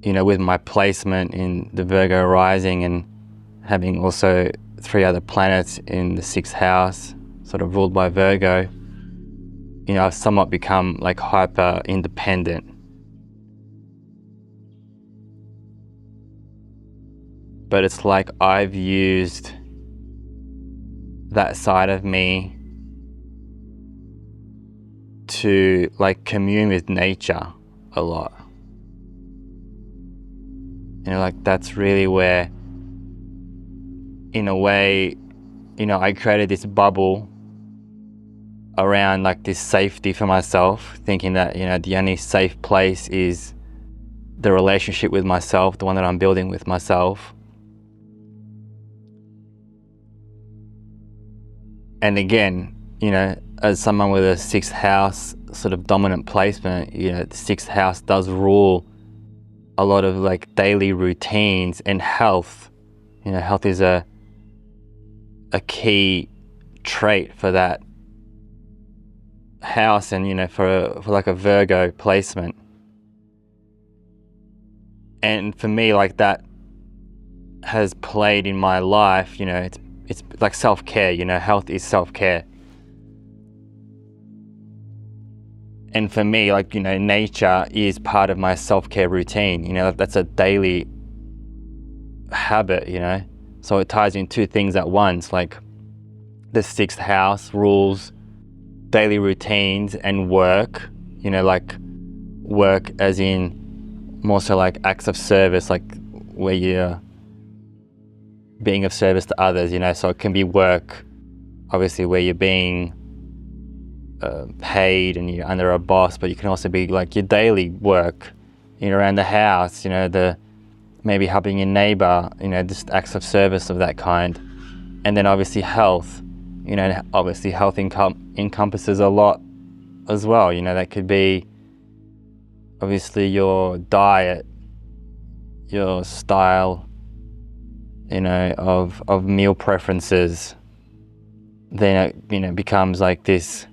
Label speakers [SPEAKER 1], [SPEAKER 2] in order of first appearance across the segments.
[SPEAKER 1] with my placement in the Virgo rising and having also 3 other planets in the 6th house, sort of ruled by Virgo, I've somewhat become like hyper independent. But it's like I've used that side of me to like commune with nature a lot. Like that's really where, in a way, I created this bubble around like this safety for myself, thinking that, the only safe place is the relationship with myself, the one that I'm building with myself. And again, as someone with a 6th house sort of dominant placement, the 6th house does rule a lot of like daily routines and health. Health is a key trait for that house, and for like a Virgo placement. And for me, like that has played in my life. It's like self-care. Health is self-care. And for me, like, nature is part of my self-care routine. That's a daily habit, so it ties in 2 things at once. Like the 6th house rules daily routines and work, like work as in more so like acts of service, like where you're being of service to others, so it can be work, obviously, where you're being paid and you're under a boss, but you can also be like your daily work, around the house, maybe helping your neighbor, just acts of service of that kind. And then obviously health, obviously health encompasses a lot as well. That could be obviously your diet, your style, of meal preferences. Then it becomes like this,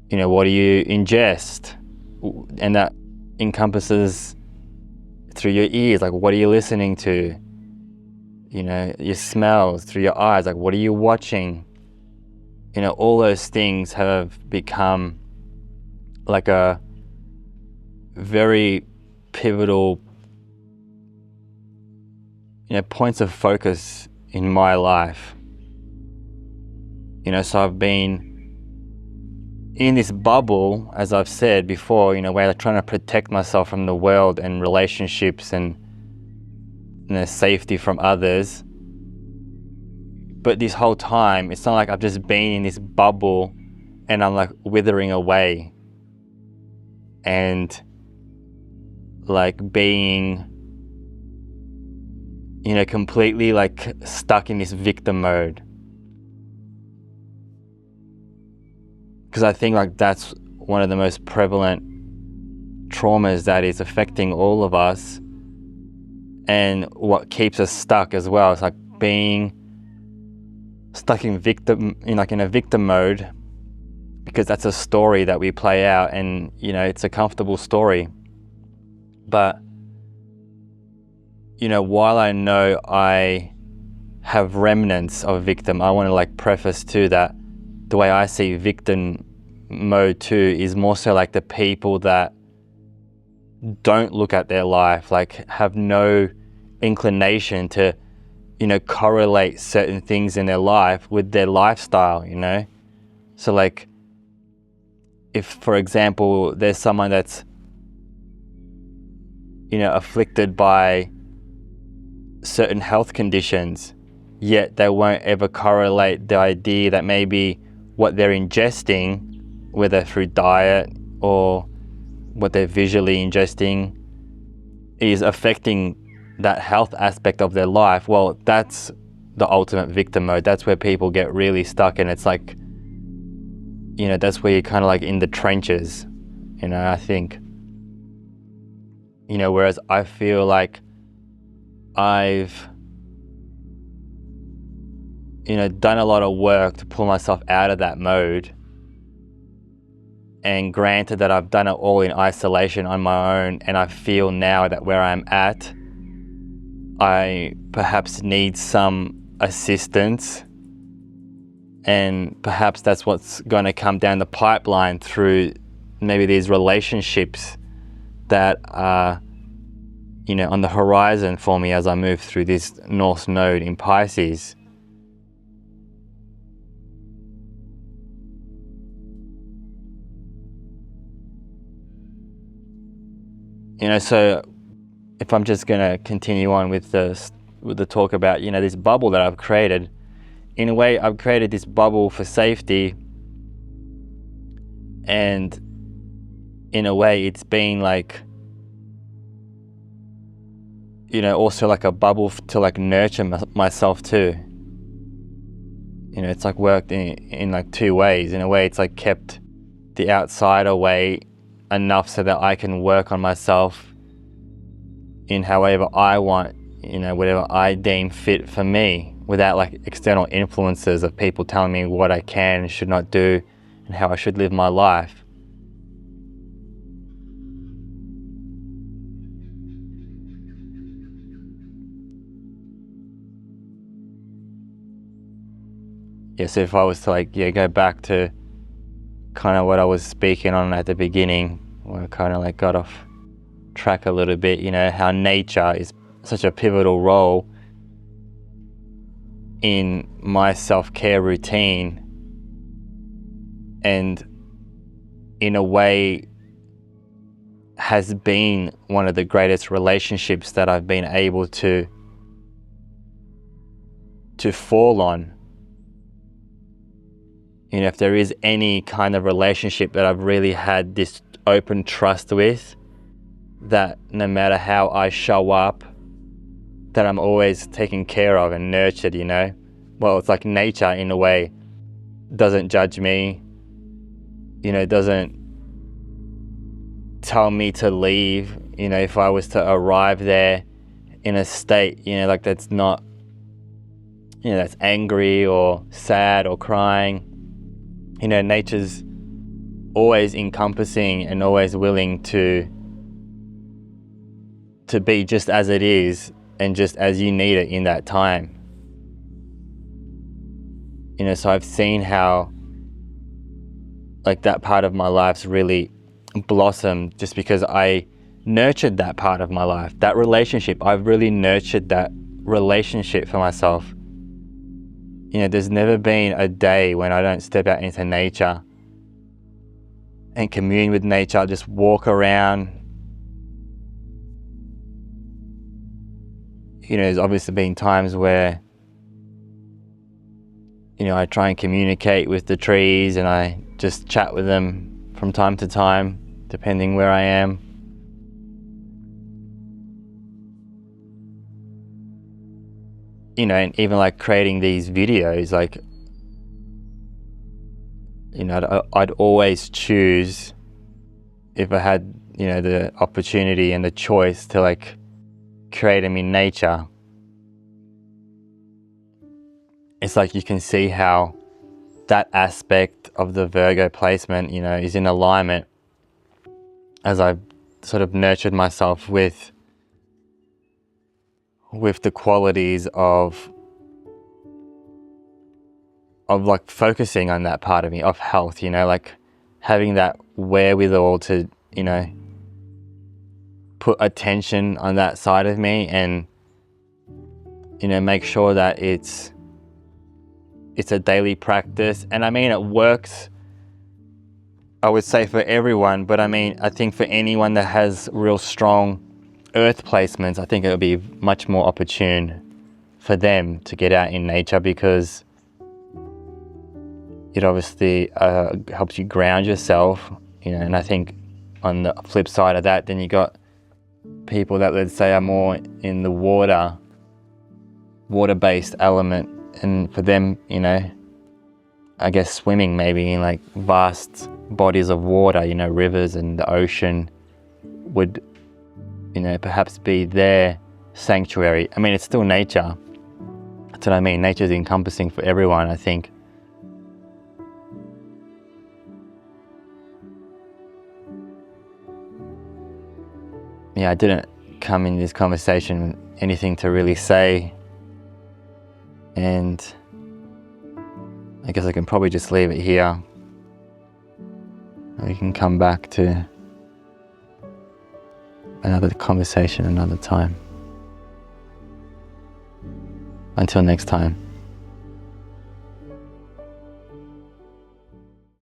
[SPEAKER 1] what do you ingest? And that encompasses through your ears, like what are you listening to? Your smells, through your eyes, like what are you watching? All those things have become like a very pivotal, points of focus in my life. So I've been in this bubble, as I've said before, where I'm trying to protect myself from the world and relationships and safety from others. But this whole time, it's not like I've just been in this bubble and I'm like withering away and like being, completely like stuck in this victim mode. Because I think like that's one of the most prevalent traumas that is affecting all of us, and what keeps us stuck as well. It's like being stuck in a victim mode, because that's a story that we play out, and it's a comfortable story. But while I know I have remnants of victim, I want to like preface too that the way I see victim mode too is more so like the people that don't look at their life, like have no inclination to, correlate certain things in their life with their lifestyle, So like, if, for example, there's someone that's, afflicted by certain health conditions, yet they won't ever correlate the idea that maybe what they're ingesting, whether through diet or what they're visually ingesting, is affecting that health aspect of their life. Well, that's the ultimate victim mode. That's where people get really stuck, and it's like, that's where you're kind of like in the trenches, I think. Whereas I feel like I've, done a lot of work to pull myself out of that mode And granted that I've done it all in isolation on my own, and I feel now that where I'm at, I perhaps need some assistance, and perhaps that's what's going to come down the pipeline through maybe these relationships that are, on the horizon for me as I move through this North Node in Pisces. So if I'm just going to continue on with the talk about, this bubble that I've created, in a way I've created this bubble for safety, and in a way it's been like, also like a bubble to like nurture myself too. It's like worked in like two ways. In a way it's like kept the outside away enough so that I can work on myself in however I want, whatever I deem fit for me, without like external influences of people telling me what I can and should not do and how I should live my life. So if I was to go back to kind of what I was speaking on at the beginning, where I kind of like got off track a little bit, how nature is such a pivotal role in my self-care routine, and in a way has been one of the greatest relationships that I've been able to fall on. If there is any kind of relationship that I've really had this open trust with, that no matter how I show up, that I'm always taken care of and nurtured, Well, it's like nature in a way doesn't judge me, doesn't tell me to leave, if I was to arrive there in a state, that's not, that's angry or sad or crying. Nature's always encompassing and always willing to be just as it is and just as you need it in that time. So I've seen how that part of my life's really blossomed just because I nurtured that part of my life, that relationship. I've really nurtured that relationship for myself. There's never been a day when I don't step out into nature and commune with nature, just walk around. There's obviously been times where, I try and communicate with the trees and I just chat with them from time to time, depending where I am. And even creating these videos, I'd always choose, if I had, the opportunity and the choice to create them in nature. It's you can see how that aspect of the Virgo placement, is in alignment as I've sort of nurtured myself with the qualities of focusing on that part of me, of health, having that wherewithal to, put attention on that side of me and, make sure that it's a daily practice. And I mean, it works, I would say, for everyone, but I think for anyone that has real strong earth placements, I think it would be much more opportune for them to get out in nature, because it obviously helps you ground yourself, and I think on the flip side of that, then you got people that, let's say, are more in the water-based element, and for them, I guess swimming maybe in vast bodies of water, rivers and the ocean would, perhaps be their sanctuary. It's still nature. That's what I mean. Nature's encompassing for everyone, I think. yeah, I didn't come in this conversation with anything to really say, and I guess I can probably just leave it here. We can come back to another conversation another time. Until next time.